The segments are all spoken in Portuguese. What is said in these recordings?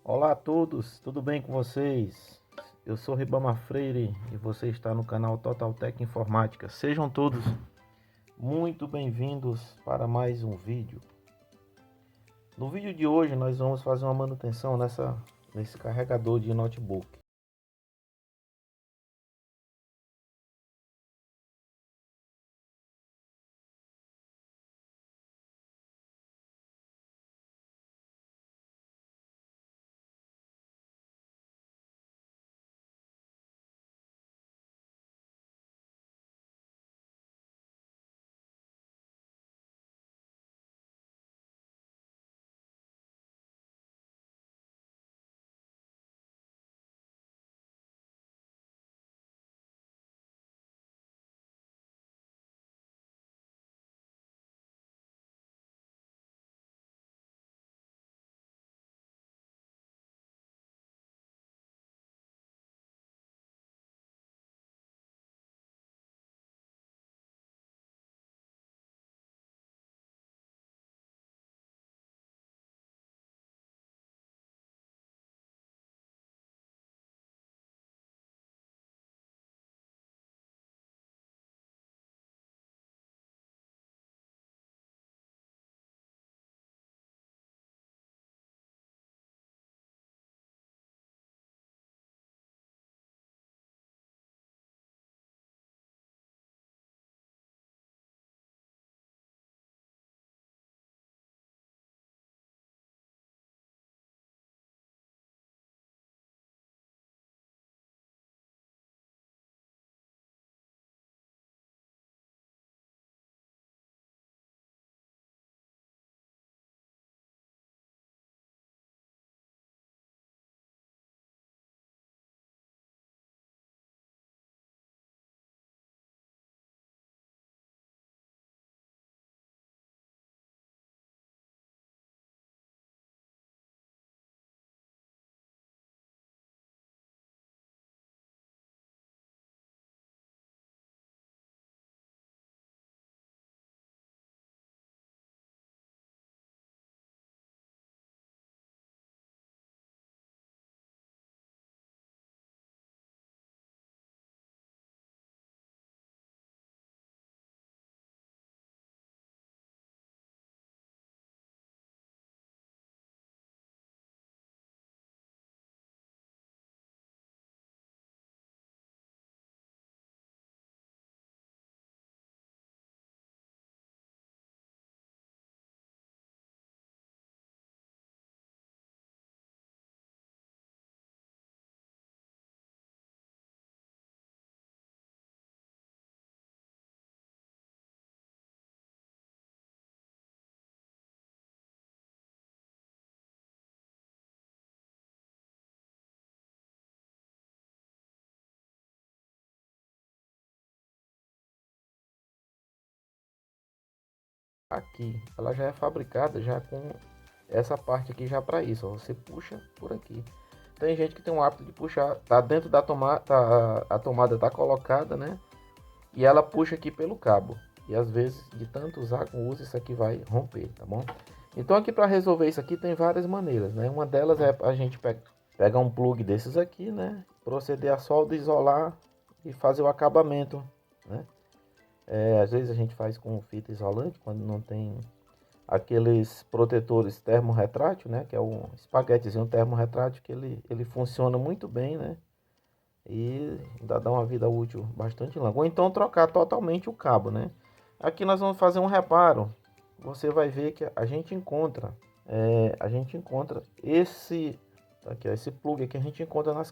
Olá a todos, tudo bem com vocês? Eu sou Ribama Freire e você está no canal Totaltech Informática. Sejam todos muito bem-vindos para mais um vídeo. No vídeo de hoje nós vamos fazer uma manutenção nesse carregador de notebook. Aqui, ela já é fabricada já com essa parte aqui já para isso, ó. Você puxa por aqui. Tem gente que tem o hábito de puxar, tá dentro da tomada, a tomada tá colocada, né? E ela puxa aqui pelo cabo. E às vezes, de tanto usar com uso, isso aqui vai romper, tá bom? Então aqui para resolver isso aqui tem várias maneiras, né? Uma delas é a gente pegar um plug desses aqui, né? Proceder a solda, isolar e fazer o acabamento, né? Às vezes a gente faz com fita isolante, quando não tem aqueles protetores termorretrátil, né? Que é um espaguetezinho termorretrátil que ele funciona muito bem, né? E ainda dá uma vida útil bastante longa. Ou então trocar totalmente o cabo, né? Aqui nós vamos fazer um reparo. Você vai ver que a gente encontra esse aqui, ó, esse plug aqui a gente encontra nas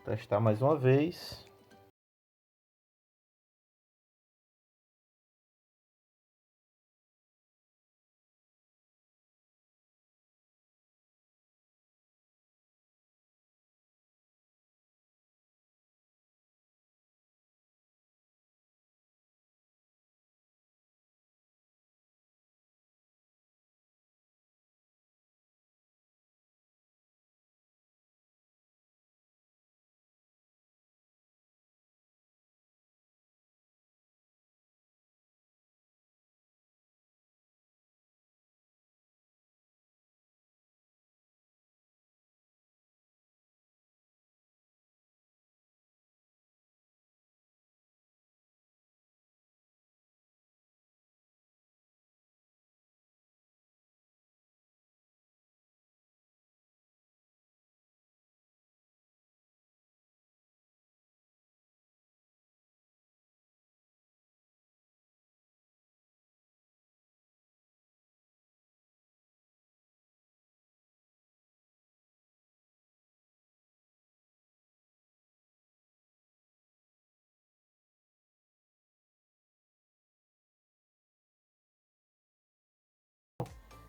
Testar mais uma vez.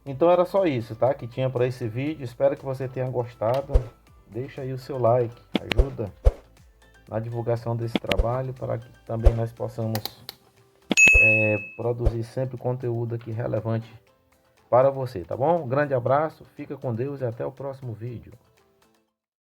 Então era só isso, tá? Que tinha para esse vídeo. Espero que você tenha gostado. Deixa aí o seu like, ajuda na divulgação desse trabalho para que também nós possamos produzir sempre conteúdo aqui relevante para você, tá bom? Um grande abraço, fica com Deus e até o próximo vídeo.